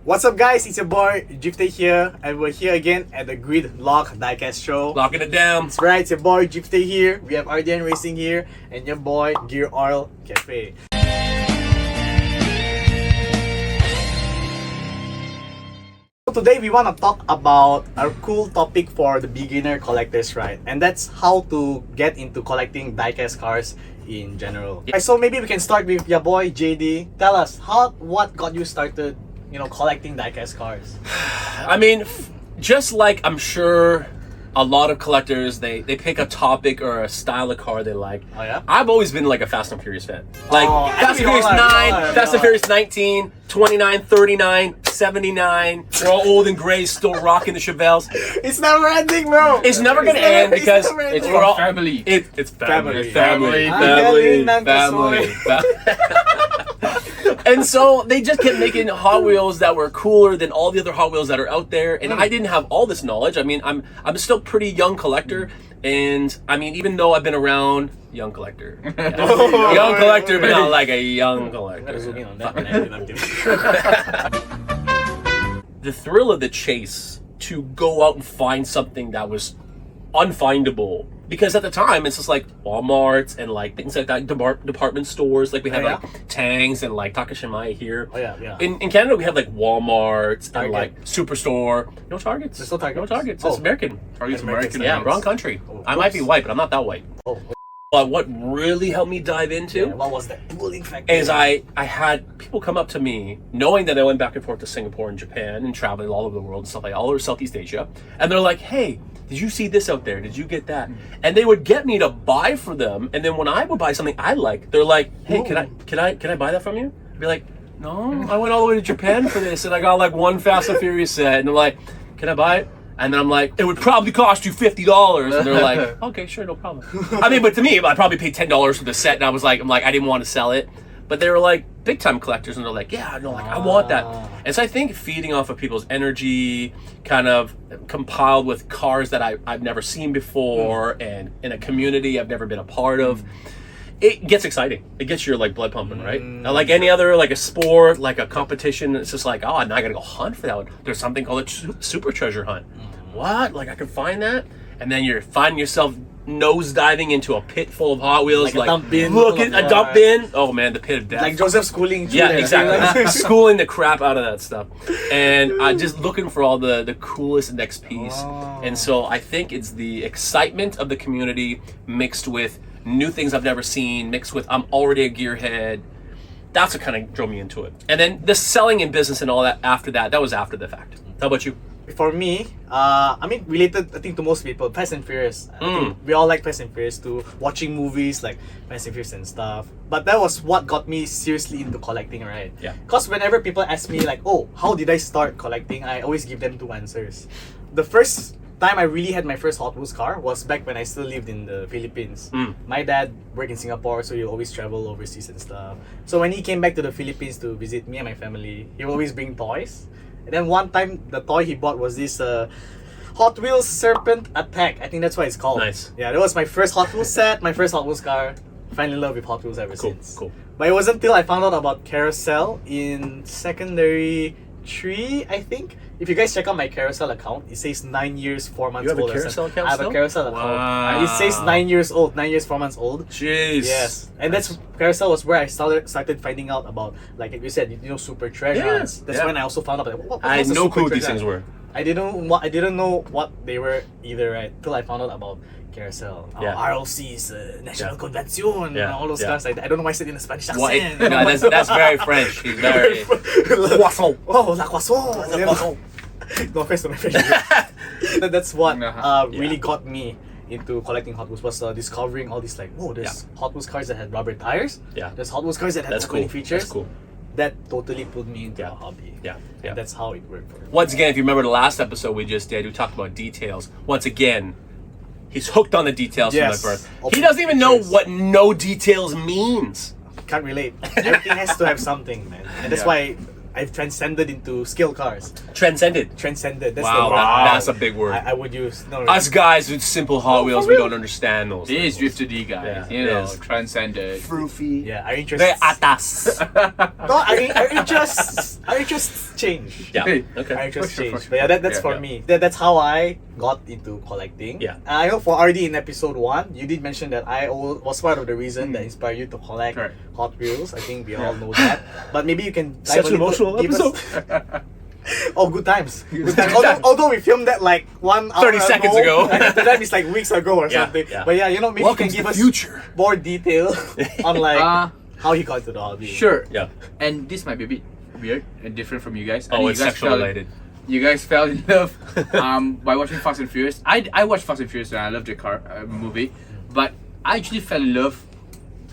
What's up, guys? It's your boy DrifterD here, and we're here again at the GRiDlock Diecast show. Locking it down. That's right, it's your boy DrifterD here. We have RdnRacing here, and your boy GearOilCafe. So today we want to talk about a cool topic for the beginner collectors, right? And that's how to get into collecting diecast cars in general. Yeah. So maybe we can start with your boy JD. Tell us what got you started, collecting diecast cars. I mean, just like I'm sure a lot of collectors, they pick a topic or a style of car they like. Oh yeah? I've always been like a Fast and Furious fan. Like Fast and Furious 9, Fast and Furious 19, 29, 39, 79. We're all old and gray, still rocking the Chevelles. It's never ending, bro. It's never gonna end because it's for all family. It's family. And so they just kept making Hot Wheels that were cooler than all the other Hot Wheels that are out there. And I didn't have all this knowledge. I mean, I'm still pretty young collector. And I mean, even though I've been around, young collector. Yeah. Young collector, but not like a young collector. The thrill of the chase to go out and find something that was unfindable. Because at the time, it's just like Walmarts and like things like that, department stores. Like we have like Tangs and like Takashimaya here. Oh yeah. In Canada, we have like Walmarts and like Superstore. No Targets. There's no Targets? No Targets. Oh. It's American. Target's American. Yeah, wrong country. Oh, I might be white, but I'm not that white. Oh. But what really helped me dive into what was that pulling factor? is I had people come up to me, knowing that I went back and forth to Singapore and Japan and traveling all over the world and stuff like all over Southeast Asia. And they're like, hey, did you see this out there? Did you get that? And they would get me to buy for them. And then when I would buy something I like, they're like, hey, can I buy that from you? I'd be like, no, I went all the way to Japan for this and I got like one Fast and Furious set. And they're like, can I buy it? And then I'm like, it would probably cost you $50. And they're like, okay, sure, no problem. I mean, but to me, I probably paid $10 for the set. And I was like, I didn't want to sell it. But they were like big time collectors, and they're like, yeah, no, like I want that. And so I think feeding off of people's energy, kind of compiled with cars that I've never seen before, and in a community I've never been a part of, it gets exciting. It gets your like blood pumping, right? Now, like any other, like a sport, like a competition, it's just like, oh, now I gotta go hunt for that one. There's something called a super treasure hunt. What? Like I can find that? And then you're finding yourself nose diving into a pit full of Hot Wheels, like a dump bin. Look at a dump bin. Oh man, the pit of death. Like Joseph schooling. Yeah, exactly. Schooling the crap out of that stuff, and I'm just looking for all the coolest next piece. And so I think it's the excitement of the community mixed with new things I've never seen, mixed with I'm already a gearhead. That's what kind of drove me into it. And then the selling in business and all that after that was after the fact. How about you? For me, related, I think, to most people, Fast and Furious. I think we all like Fast and Furious too, watching movies like Fast and Furious and stuff. But that was what got me seriously into collecting, right? Yeah. Because whenever people ask me like, oh, how did I start collecting? I always give them two answers. The first time I really had my first Hot Wheels car was back when I still lived in the Philippines. My dad worked in Singapore, so he always travel overseas and stuff. So when he came back to the Philippines to visit me and my family, he would always bring toys. And then one time, the toy he bought was this Hot Wheels Serpent Attack. I think that's what it's called. Nice. Yeah, that was my first Hot Wheels set, my first Hot Wheels car. Fell in love with Hot Wheels ever since. Cool. But it wasn't until I found out about Carousel in secondary 3, I think. If you guys check out my Carousel account, it says 9 years, 4 months old. You have a Carousel account? I have a Carousel account. It says 9 years old, 9 years, 4 months old. Jeez. Yes. And that's Carousel was where I started finding out about, like you said, super treasure hunts. That's when I also found out what I had no clue what these treasure things were. I didn't know what they were either, right? Till I found out about Carousel. ROC's National Convention, and all those cars. I don't know why I said in a Spanish accent. No, that's very French. He's very croissant. Oh, la croissant. No offense to my French. That's what really got me into collecting Hot Wheels, was discovering all these there's Hot Wheels cars that had rubber tires. Yeah. There's Hot Wheels cars that had opening features. That's cool. That totally pulled me into a hobby. Yeah. And that's how it worked for me. Once again, if you remember the last episode we just did, we talked about details. Once again, he's hooked on the details from the birth. He doesn't even know what no details means. Can't relate. Everything has to have something, man. And that's why I've transcended into skill cars. Transcended. Transcended. That's Wow, the word that's a big word. I would use. No, Us guys with simple Hot Wheels, we don't understand those. This is things. DrifterD, guys. Yeah, You it know, is. transcended. Froofy. Yeah, our interests. Very atas. No, our interests change. Yeah. Hey, Okay. Our interests For sure, change. for sure. But yeah, that's Yeah, for yeah. me. That's how I got into collecting. Yeah. I know for RD in episode 1, you did mention that I was part of the reason that inspired you to collect Correct. Hot Wheels. I think we all know that. But maybe you can dive Such a an little- emotional give us- episode. Oh, good times. Good times. Although we filmed that like 1 hour 30 seconds ago. and after that it's like weeks ago or Yeah, something. yeah. But yeah, you know, maybe Welcome you to can the give us future. more detail on like how you got to the hobby. Sure. Yeah. And this might be a bit weird and different from you guys. I Oh, think it's you guys sexual fell- related. You guys fell in love by watching Fast and Furious. I watched Fast and Furious and I loved the car movie, but I actually fell in love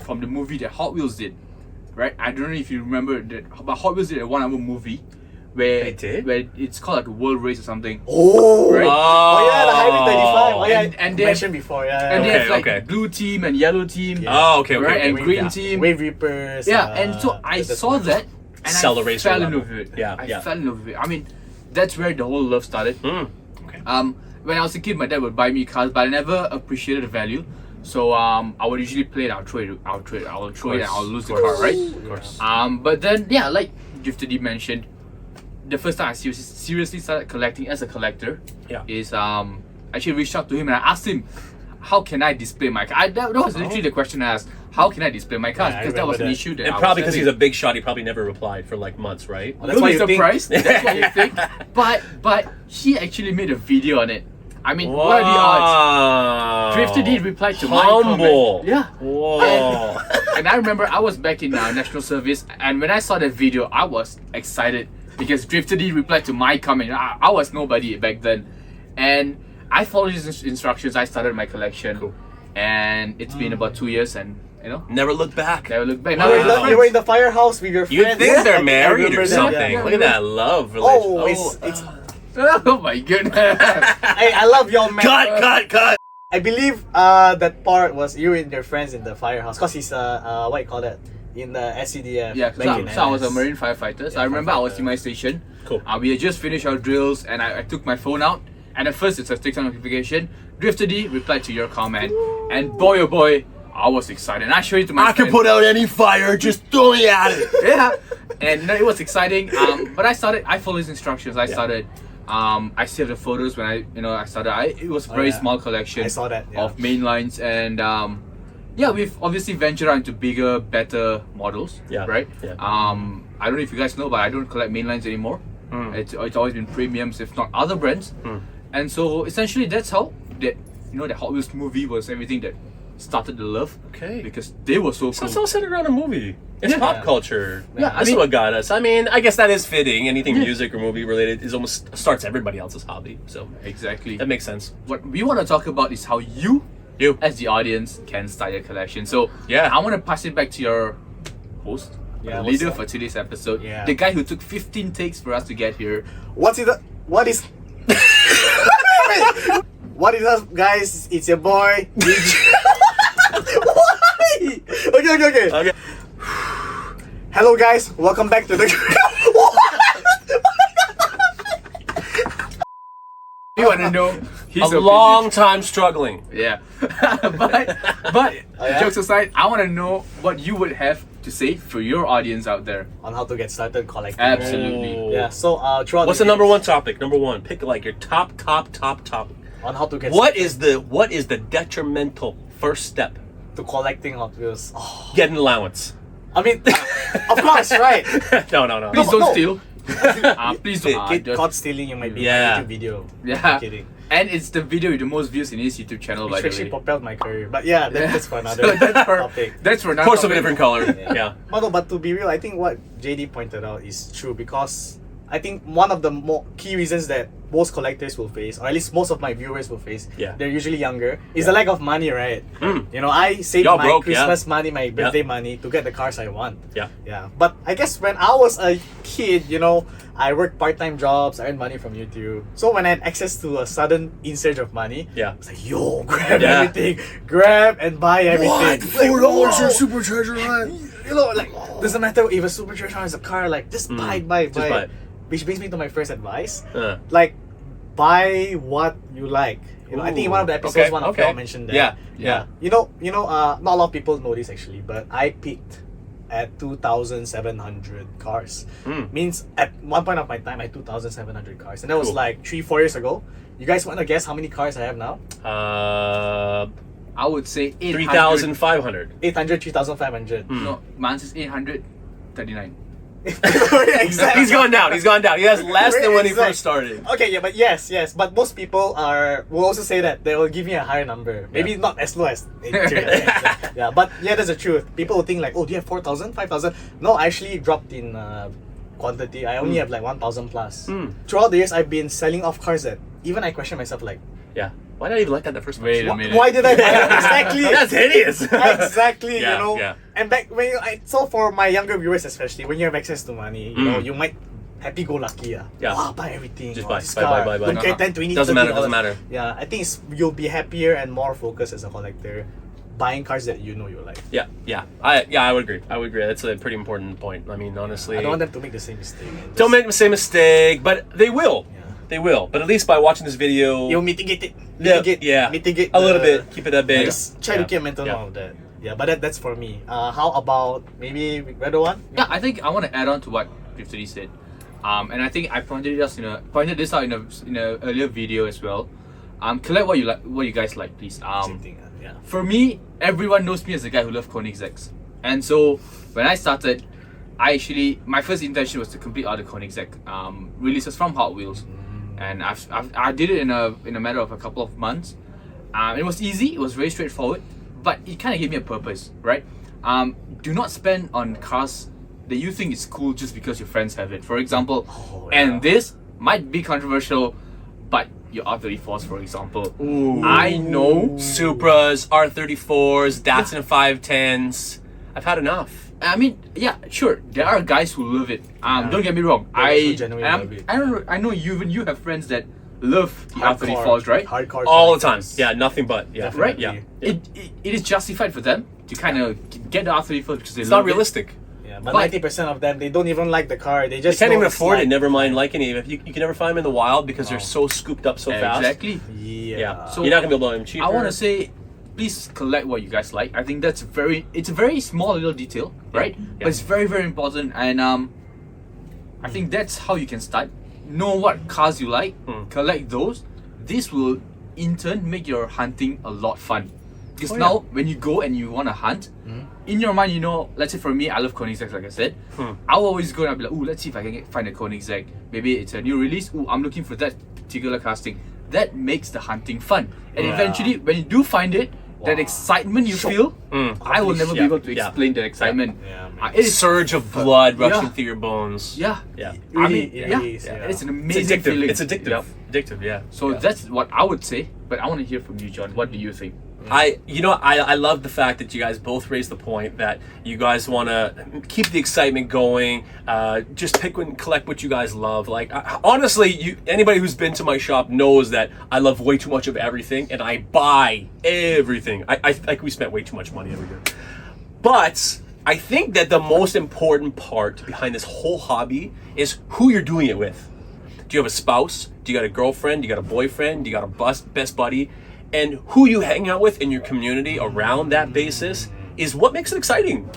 from the movie that Hot Wheels did. Right? I don't know if you remember that, but Hot Wheels did a 1 hour movie where They did? where it's called like a world race or something. Oh, Right. Oh yeah, the Highway 35. Oh yeah, And you they mentioned before. Yeah, And yeah. they have like okay. blue team and yellow team. Yeah. Oh, okay, okay. Right, okay. and Wave- green yeah. team. Wave Reapers. Yeah, and so I that's saw what- that and Accelerator I fell in level. love with it. Yeah, I yeah. fell in love with it. I mean, that's where the whole love started. Mm. Okay. When I was a kid, my dad would buy me cars, but I never appreciated the value. So I would usually play it. I'll throw it. I'll throw it. And I'll lose the car, right? Of course. But then yeah, like DrifterD mentioned, the first time I seriously started collecting as a collector, Yeah. is I actually reached out to him and I asked him, how can I display my car? That was literally the question I asked. How can I display my cars? Yeah, I Because that was an remember issue that And I probably was because he's having. a big shot, he probably never replied for like months, right? Well, that's You'll why be you think. surprised. That's what you think. But he actually made a video on it. I mean, what are the odds? DrifterD replied to my Humble. comment. Yeah. Whoa. And I remember I was back in national service, and when I saw that video, I was excited because DrifterD replied to my comment. I was nobody back then, and I followed his instructions. I started my collection, Cool. and it's been about 2 years, and you know, Never look back. never looked back. You were, in Wow. you were in the firehouse with your You friends. think I they're married remember or that. something? Yeah. Look at that love relation. Oh, it's Oh my goodness! I love your man. cut. I believe that part was you and your friends in the firehouse because he's what you call that in the SCDF. Yeah, back in so I was a NS. marine firefighter. So Yeah, I remember I was firefighter. in my station. Cool. We had just finished our drills, and I took my phone out. And at first, it's a text notification. DrifterD replied to your comment, and boy oh boy, I was excited. And I showed it to my I can friends. put out any fire, just throw me at it. Yeah, and no, it was exciting. But I followed his instructions. I started. I saved the photos when I started. It was a very yeah. small collection I saw that, yeah. of main lines, and yeah, we've obviously ventured out into bigger, better models. Yeah, Right. yeah. I don't know if you guys know, but I don't collect main lines anymore. It's always been premiums, if not other brands. And so essentially, that's how that the Hot Wheels movie was everything that started the love. Okay. Because they were so So cool. it's all centered around a movie. It's Yeah. pop culture. Yeah, This is what got us. I mean, I guess that is fitting. Anything Yeah. music or movie related is almost starts everybody else's hobby. So Exactly. that makes sense. What we want to talk about is how you, as the audience, can start your collection. So Yeah. I want to pass it back to your host, Yeah, the what's leader up? for today's episode, Yeah. the guy who took 15 takes for us to get here. What is what is up, guys? It's your boy. Why? Okay. Okay. Hello, guys. Welcome back to the. You want to know his A long time struggling. yeah. but yeah? jokes aside, I want to know what you would have to say for your audience out there. On how to get started collecting. Absolutely. Oh. Yeah. So throughout What's the number one topic? Number one. Pick like your top topic. on how to get What is the detrimental first step? to collecting Hot Wheels? Oh, Get an allowance. I mean, of course, right? No. Please No, don't no. steal. Please don't. Get just- caught stealing, you might be Yeah. in a YouTube video. Yeah. I'm kidding. And it's the video with the most views in his YouTube channel, by Which the actually way. propelled my career. But yeah, that's for another So that's for topic. that's for Of another course, of a topic. different color. Yeah. But to be real, I think what JD pointed out is true because I think one of the key reasons that most collectors will face, or at least most of my viewers will face, Yeah. they're usually younger, is the lack of money, right? Mm. You know, I saved Y'all my broke, yeah. Christmas money, my birthday money to get the cars I want. Yeah. Yeah. But I guess when I was a kid, I worked part-time jobs, I earned money from YouTube. So when I had access to a sudden insurge of money, Yeah. it's like, yo, grab Yeah. everything. Grab and buy everything. Like, $4 whoa. supercharger hunt. You know, like doesn't matter if a supercharged car is a car. Like just buy it. Which brings me to my first advice. Like buy what you like. You know, I think in one of the episodes, one of y'all mentioned that. Yeah. You know. Not a lot of people know this actually, but I peaked at 2,700 cars. Means at one point of my time, I had 2,700 cars, and that was like 3-4 years ago. You guys want to guess how many cars I have now? I would say 3,500. 800, 3,500. No, mine's is 839. Exactly. He's gone down. He has less than when he first started. Okay, yeah, but yes. But most people will also say that they will give me a higher number. Maybe not as low as 800. Yeah, but yeah, that's the truth. People will think like, oh, do you have 4,000, 5,000? No, I actually dropped in quantity. I only have like 1,000 plus. Throughout the years, I've been selling off cars that even I question myself like, why did I even like that in the first place? Wait a minute. Why did I buy it? Exactly. That's hideous. Exactly. Yeah, you know. yeah. And back when so for my younger viewers especially, when you have access to money, you know, you might happy-go-lucky. Buy everything. Just oh, buy. this car. Don't care 10, 20, Doesn't $30. matter. Yeah, I think you'll be happier and more focused as a collector buying cars that you know you like. I would agree. That's a pretty important point. I mean, honestly, I don't want them to make the same mistake. Don't make the same mistake, but they will. They will. But at least by watching this video, you'll mitigate it. Mitigate a little bit. Keep it a bit. Just try to keep a mental note of that. Yeah, but that's for me. How about maybe Redo one? Yeah, I think I want to add on to what DrifterD said. And I think I pointed this out in a earlier video as well. Collect what you guys like, please. Same thing. For me, everyone knows me as the guy who loves Koenigseggs. And so when I started, my first intention was to complete all the Koenigsegg releases from Hot Wheels. And I did it in a matter of a couple of months. It was easy, it was very straightforward, but it kind of gave me a purpose, right? Do not spend on cars that you think is cool just because your friends have it. For example, and this might be controversial, but your R34s, for example. Ooh. I know Supras, R34s, Datsun 510s. I've had enough. I mean, yeah, sure. There are guys who love it. Don't get me wrong. I know you have friends that love the R34s, right? Hardcore. All the time. Yeah, nothing but. Yeah. Right? Yeah. It is justified for them to kind of get the R34s because it's not realistic. Yeah, but 90% of them, they don't even like the car. They just can't even afford it. Never mind liking it. You can never find them in the wild because they're so scooped up so fast. Exactly. Yeah. So you're not gonna be able to buy them cheaper. I want to say, please collect what you guys like. I think it's a very small little detail, right? But it's very, very important, and I think that's how you can start. Know what cars you like, collect those. This will in turn make your hunting a lot fun. Because now when you go and you want to hunt, in your mind, you know, let's say for me, I love Koenigsegg, like I said. I'll always go and be like, ooh, let's see if I can find a Koenigsegg. Maybe it's a new release. Ooh, I'm looking for that particular casting. That makes the hunting fun. And eventually, when you do find it, that excitement you feel, I will never be able to explain that excitement. It's a surge of blood rushing through your bones. Yeah. I mean, it's an amazing feeling. It's addictive. Addictive, yeah. So that's what I would say. But I want to hear from you, John. What do you think? I love the fact that you guys both raised the point that you guys want to keep the excitement going. Just pick and collect what you guys love. Like honestly, anybody who's been to my shop knows that I love way too much of everything, and I buy everything. I we spent way too much money every year. But I think that the most important part behind this whole hobby is who you're doing it with. Do you have a spouse? Do you got a girlfriend? Do you got a boyfriend? Do you got a best buddy? And who you hang out with in your community around that basis is what makes it exciting.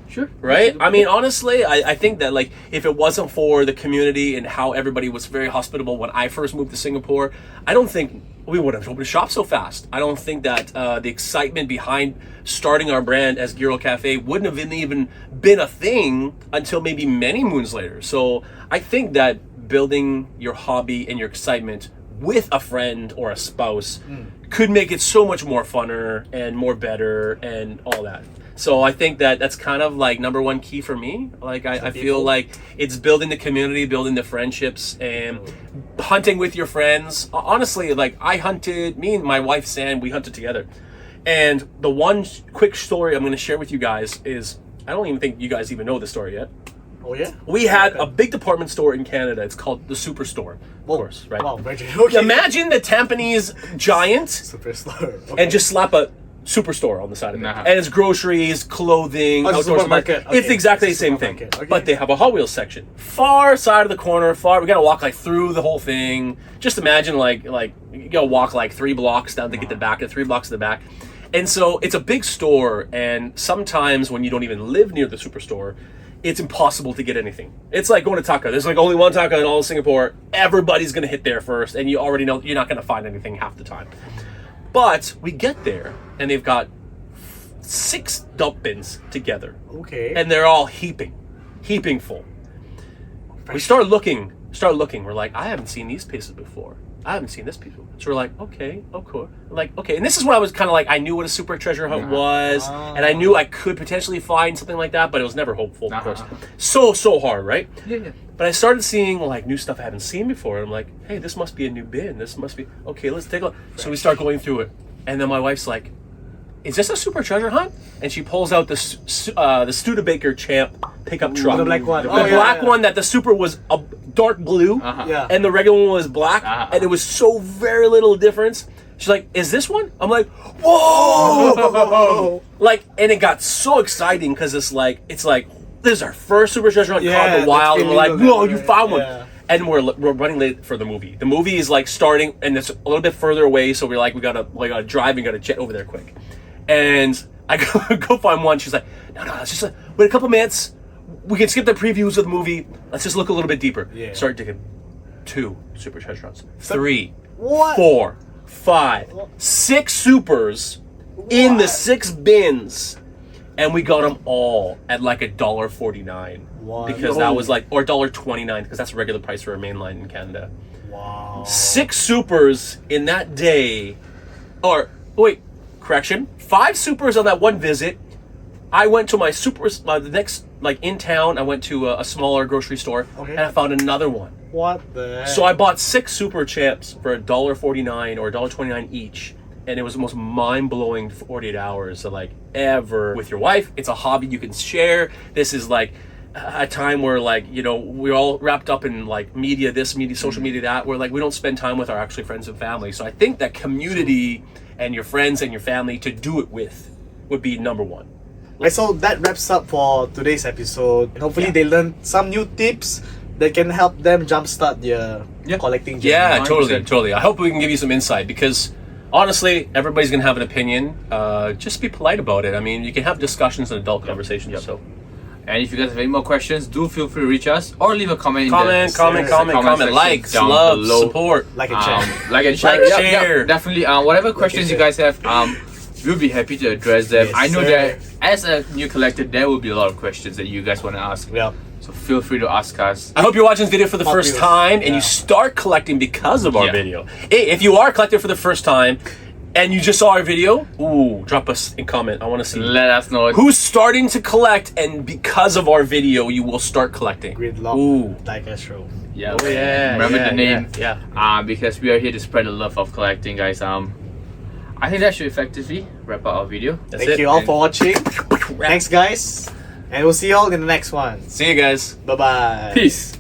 Sure. Right? I mean, honestly, I think that like if it wasn't for the community and how everybody was very hospitable when I first moved to Singapore, I don't think we would have opened a shop so fast. I don't think that the excitement behind starting our brand as GearOilCafe wouldn't have even been a thing until maybe many moons later. So I think that building your hobby and your excitement with a friend or a spouse could make it so much more funner and more better and all that. So I think that that's kind of like number one key for me. Like I feel like it's building the community, building the friendships, and hunting with your friends. Honestly, like me and my wife Sam, we hunted together. And the one quick story I'm going to share with you guys is, I don't even think you guys even know the story yet. Oh yeah? We had a big department store in Canada. It's called the Superstore, of course, right? Wow, okay. Imagine the Tampines giant Superstore. and just slap a superstore on the side of it. Uh-huh. And it's groceries, clothing, Oh, it's a outdoor supermarket. supplies. It's Okay. exactly the It's a same thing. supermarket. Okay. But they have a Hot Wheels section. Far side of the corner, we gotta walk like through the whole thing. Just imagine like you gotta walk like 3 blocks down to get to the back and 3 blocks to the back. And so it's a big store, and sometimes when you don't even live near the superstore, it's impossible to get anything. It's like going to Taco. There's like only one Taco in all of Singapore. Everybody's gonna hit there first, and you already know you're not gonna find anything half the time. But we get there, and they've got 6 dump bins together, Okay. and they're all heaping full. We start looking. We're like, I haven't seen these pieces before. I haven't seen this piece before. So we're like, okay, oh cool. We're like, okay, and this is when I was kind of like, I knew what a super treasure hunt was, and I knew I could potentially find something like that, but it was never hopeful, of course. So hard, right? Yeah. But I started seeing like new stuff I haven't seen before. And I'm like, hey, this must be a new bin. This must be okay. Let's take a look. So we start going through it, and then my wife's like, "Is this a super treasure hunt?" And she pulls out the Studebaker Champ pickup truck, The black one. the Oh, yeah, black yeah. one that the super was a dark blue, Yeah. and the regular one was black, and it was so very little difference. She's like, "Is this one?" I'm like, "Whoa!" Like, and it got so exciting because it's like this is our first super treasure hunt caught in the wild, and we're like, "Whoa, you found one!" Yeah. And we're running late for the movie. The movie is like starting, and it's a little bit further away, so we're like, we gotta drive and gotta jet over there quick. And I go find one. She's like, no, let's just wait a couple minutes. We can skip the previews of the movie. Let's just look a little bit deeper. Yeah. Start digging. 2 super treasure hunts. 3, What? 4, 5, 6 supers in the 6 bins, and we got them all at like $1.49. What? Because that was like, or $1.29 because that's a regular price for a mainline in Canada. Wow. 6 supers in that day, or wait, correction, 5 supers on that one visit. I went to my supers, the next, like in town, I went to a smaller grocery store, Okay. and I found another one. What the heck? So I bought 6 super champs for $1.49 or $1.29 each, and it was the most mind-blowing 48 hours of like ever with your wife. It's a hobby you can share. This is like a time where like, you know, we're all wrapped up in like media, this media, social media, that, where like we don't spend time with our actually friends and family. So I think that community and your friends and your family to do it with would be number one. Right, so that wraps up for today's episode. And hopefully they learned some new tips that can help them jumpstart their collecting journey. Yeah, 100%. totally. I hope we can give you some insight because honestly, everybody's gonna have an opinion. Just be polite about it. I mean, you can have discussions and adult conversations. So And if you guys have any more questions, do feel free to reach us or leave a comment. comment, section likes, down love, below. support. Like and share. Like and share. Like, Yep, share. yep, definitely. Whatever questions you guys have, we'll be happy to address them. Yes, I know sir. that as a new collector, there will be a lot of questions that you guys want to ask. Yeah. So feel free to ask us. I hope you're watching this video for the Hot first Wheels. time and Yeah. you start collecting because of our Yeah. video. Hey, if you are collecting for the first time and you just saw our video, drop us a comment. I want to see Let us know. who's starting to collect, and because of our video, you will start collecting. GRiDlock, Ooh. Diecast. Yeah, Oh, yeah. remember yeah, the name. Yeah. Because we are here to spread the love of collecting, guys. I think that should effectively wrap up our video. That's Thank it. you all for watching. Thanks, guys. And we'll see you all in the next one. See you guys. Bye-bye. Peace.